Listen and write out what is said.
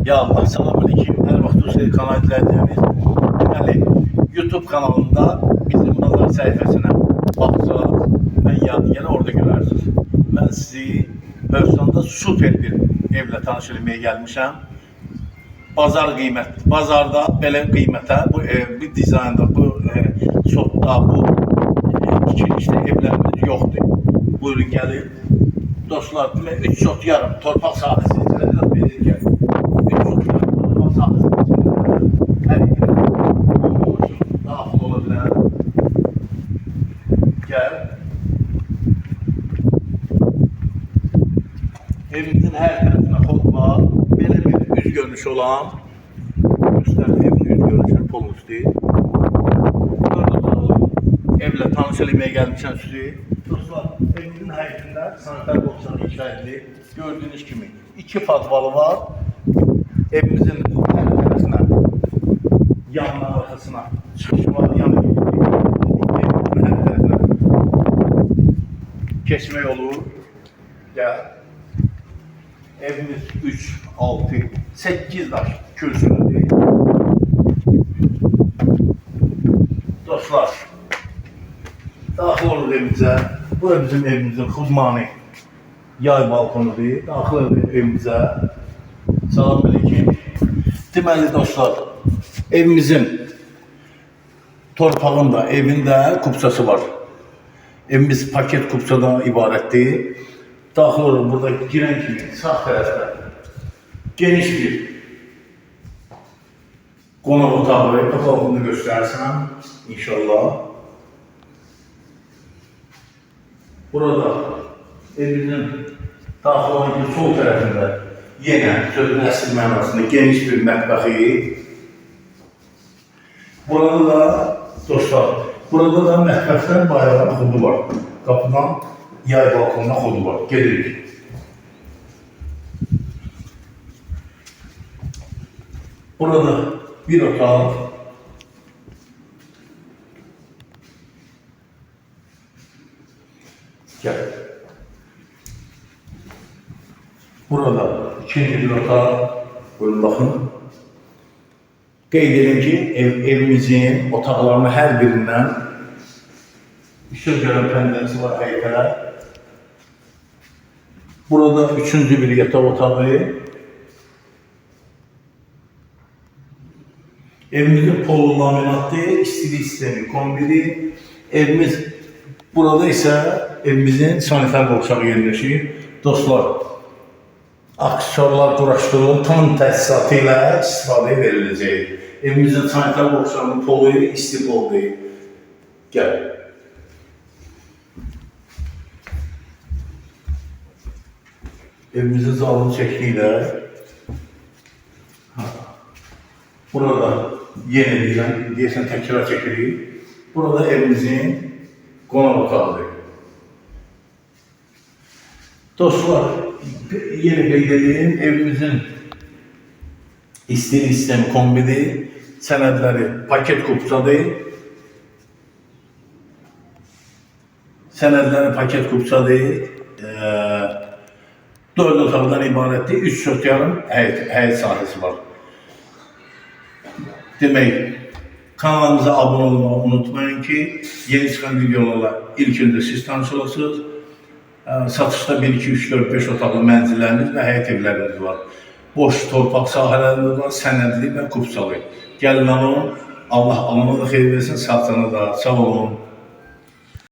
Ya Allah, selamünaleyküm. Her vaxt Hüseyin kanal izləyəcəyimiz deməli, YouTube kanalında bizim bazar səhifəsinə baxacaq və yəni orada görərsiniz. Mən sizi Özbəkistanda super bir evlə tanış etməyə gəlmişəm. Bazar qiyməti, bazarda belə qiymətə, bu bir dizaynda, bu sotda, bu tikilişdə evlərimiz yoxdur. Buyurun gəlin. Dostlar, 3 sot yarım torpaq sahəsi içində biraz belir gəlir. 3 sot yarım torpaq sahəsi içində hər iki daxil ola bilər. Gəl. Evimizin hər tərəfinə xod var. Belə bir üz görünüşü olan göstərir, evin üz görünüşünü polusdur. Evlə tanış eləməyə gəlmişəm sizi. Dostlar, evimizin həyətində sanitar boxsanı inşa edilir. Gördüyünüz kimi 2 padvalı var. Evimizin hər tərəfinə, yanına, arxasına çıxış var. Evimizin hər tərəfinə keçmək olur. Gəl. Evimiz 3, 6, 8 daş kürsülüdür. Dostlar, daxil olur evimizə. Bu bizim evimizin xudmani yay balkonudur. Daxil olur evimizə. Selamünaleyküm. Deməli dostlar, evimizin torpağında, evində kupçası var. Evimiz paket kupçadan ibarətdir. Daxil olur burada girən kimi sağ tərəfdə geniş bir qonaq otağı, otağını göstərsən inşallah. Burada evimizin daxil olan sol tərəfində yenə sözün əsl mənasında geniş bir mətbəxi. Burada da dostlar, burada da mətbəxdən bayrağı xudu var. Qapıdan yay balkonuna xudu var. Gedirik. Burada bir otaq. Gel. Burada ikinci bir otaq. Buyurun baxın. Qeyd edin ki, evimizin otaqlarının hər birindən işıq gələn pəncərəsi var həyətə. Burada üçüncü bir yataq otağı. Evimizin polu laminatlı, istilik sistemi kombili. Evimiz burada ise evimizin sanitar boşağı yerleşir. Dostlar, aksesuarlar quraşdırılıb tam təsisatı ilə istifadə veriləcək. Evimizin sanitar boşağının polu isti poldur. Gəl. Evimizin zalını çəkdiklə burada yenə deyəsən təkrar çəkirik. Burada evimizin qonaq otağıdır. Dostlar, yenə qeyd edeyim, evimizin istilik sistemi kombili, sənədləri paket kupçadır. Sənədləri paket kupçadır. 4 otaqdan ibarətdir, 3 sot yarım həyət sahəsi var. Demək, kanalımıza abunə olmağı unutmayın ki, yeni çıxan videolarla ilk öncə siz tanış olasınız. Satışda 1, 2, 3, 4, 5 otaqlı mənzillərimiz və həyət evlərimiz var. Boş torpaq sahələrimiz var, sənədli və kupçalı. Gəlin alın, Allah alana da xeyir versin, satana da. Sağ olun.